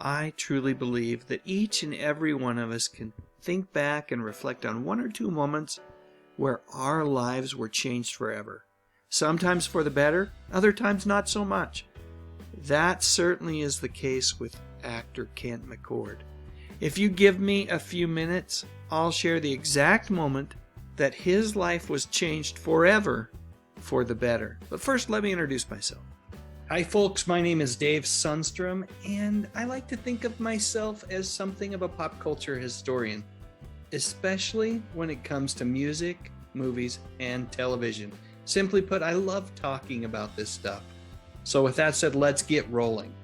I truly believe that each and every one of us can think back and reflect on one or two moments where our lives were changed forever. Sometimes for the better, other times not so much. That certainly is the case with actor Kent McCord. If you give me a few minutes, I'll share the exact moment that his life was changed forever for the better. But first, let me introduce myself. Hi folks, my name is Dave Sundstrom, and I like to think of myself as something of a pop culture historian, especially when it comes to music, movies, and television. Simply put, I love talking about this stuff. So with that said, let's get rolling.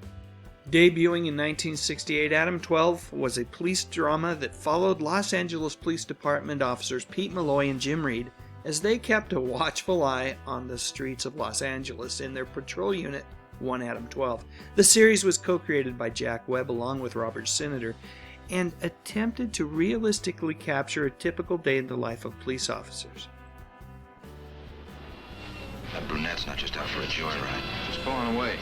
Debuting in 1968, Adam-12 was a police drama that followed Los Angeles Police Department officers Pete Malloy and Jim Reed as they kept a watchful eye on the streets of Los Angeles in their patrol unit 1 Adam-12. The series was co-created by Jack Webb along with Robert Sinider and attempted to realistically capture a typical day in the life of police officers. That brunette's not just out for a joyride. She's pulling away.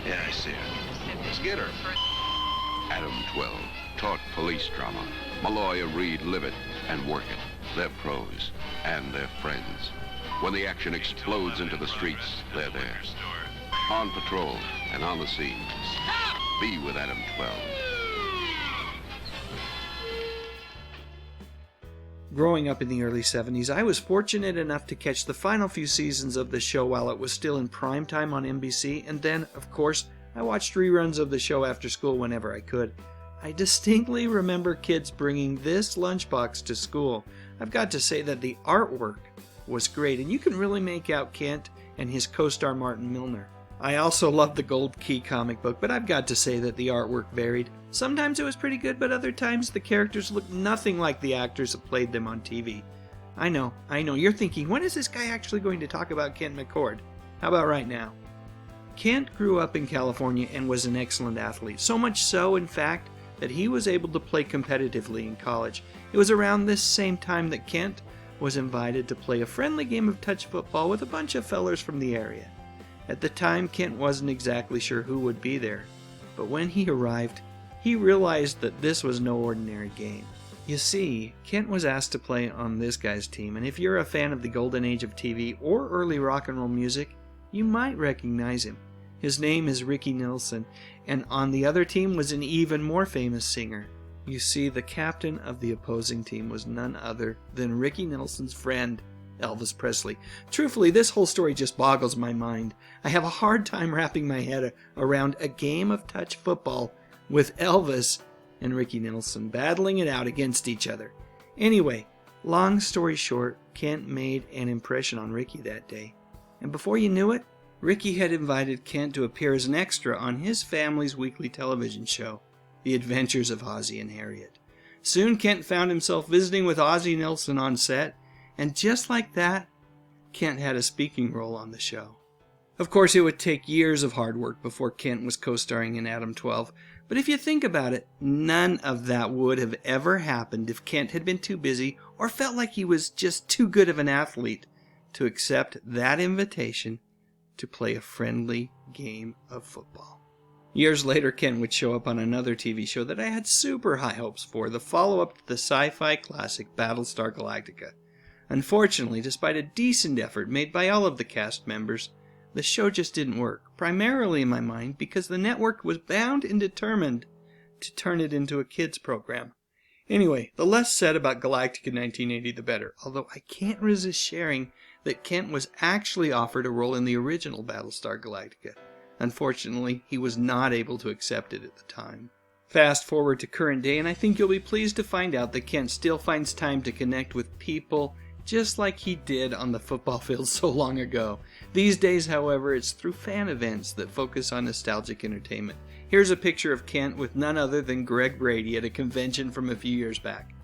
Yeah, I see her. Let's get her. Adam-12 taught police drama. Malloy, Reed live it and work it. They're pros and they're friends. When the action explodes into the streets, they're there. On patrol and on the scene. Be with Adam-12. Growing up in the early 70s, I was fortunate enough to catch the final few seasons of the show while it was still in prime time on NBC, and then, of course, I watched reruns of the show after school whenever I could. I distinctly remember kids bringing this lunchbox to school. I've got to say that the artwork was great, and you can really make out Kent and his co-star Martin Milner. I also loved the Gold Key comic book, but I've got to say that the artwork varied. Sometimes it was pretty good, but other times the characters looked nothing like the actors that played them on TV. I know, you're thinking, when is this guy actually going to talk about Kent McCord? How about right now? Kent grew up in California and was an excellent athlete, so much so, in fact, that he was able to play competitively in college. It was around this same time that Kent was invited to play a friendly game of touch football with a bunch of fellers from the area. At the time, Kent wasn't exactly sure who would be there, but when he arrived, he realized that this was no ordinary game. You see, Kent was asked to play on this guy's team, and if you're a fan of the golden age of TV or early rock and roll music, you might recognize him. His name is Ricky Nelson, and on the other team was an even more famous singer. You see, the captain of the opposing team was none other than Ricky Nelson's friend, Elvis Presley. Truthfully, this whole story just boggles my mind. I have a hard time wrapping my head around a game of touch football with Elvis and Ricky Nelson battling it out against each other. Anyway, long story short, Kent made an impression on Ricky that day. And before you knew it, Ricky had invited Kent to appear as an extra on his family's weekly television show, The Adventures of Ozzie and Harriet. Soon Kent found himself visiting with Ozzie Nelson on set, and just like that, Kent had a speaking role on the show. Of course, it would take years of hard work before Kent was co-starring in Adam-12, but if you think about it, none of that would have ever happened if Kent had been too busy or felt like he was just too good of an athlete to accept that invitation to play a friendly game of football. Years later, Kent would show up on another TV show that I had super high hopes for, the follow-up to the sci-fi classic Battlestar Galactica. Unfortunately, despite a decent effort made by all of the cast members, the show just didn't work, primarily in my mind because the network was bound and determined to turn it into a kids program. Anyway, the less said about Galactica 1980 the better, although I can't resist sharing that Kent was actually offered a role in the original Battlestar Galactica. Unfortunately, he was not able to accept it at the time. Fast forward to current day, and I think you'll be pleased to find out that Kent still finds time to connect with people just like he did on the football field so long ago. These days, however, it's through fan events that focus on nostalgic entertainment. Here's a picture of Kent with none other than Greg Brady at a convention from a few years back.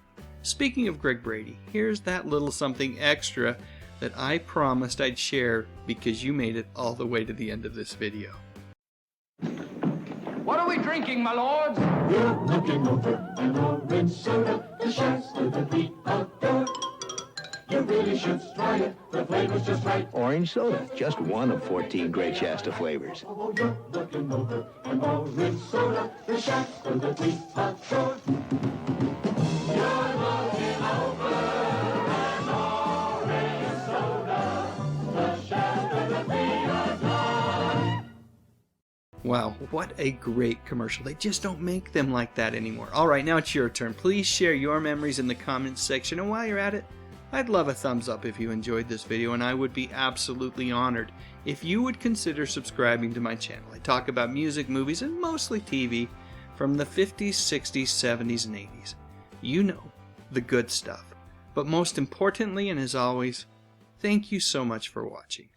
Speaking of Greg Brady, here's that little something extra that I promised I'd share because you made it all the way to the end of this video. What are we drinking, my lords? We're looking over an orange soda, the Shasta that we adore. You really should try it, the flavor's just right. Orange soda, just one of 14 great Shasta flavors. Oh, you're looking over an orange soda, the the Shasta, the deep South Shore. You're looking over an orange soda, the Shasta, the Beat. Wow, what a great commercial. They just don't make them like that anymore. Alright, now it's your turn. Please share your memories in the comments section, and while you're at it, I'd love a thumbs up if you enjoyed this video, and I would be absolutely honored if you would consider subscribing to my channel. I talk about music, movies, and mostly TV from the 50s, 60s, 70s, and 80s. You know, the good stuff. But most importantly, and as always, thank you so much for watching.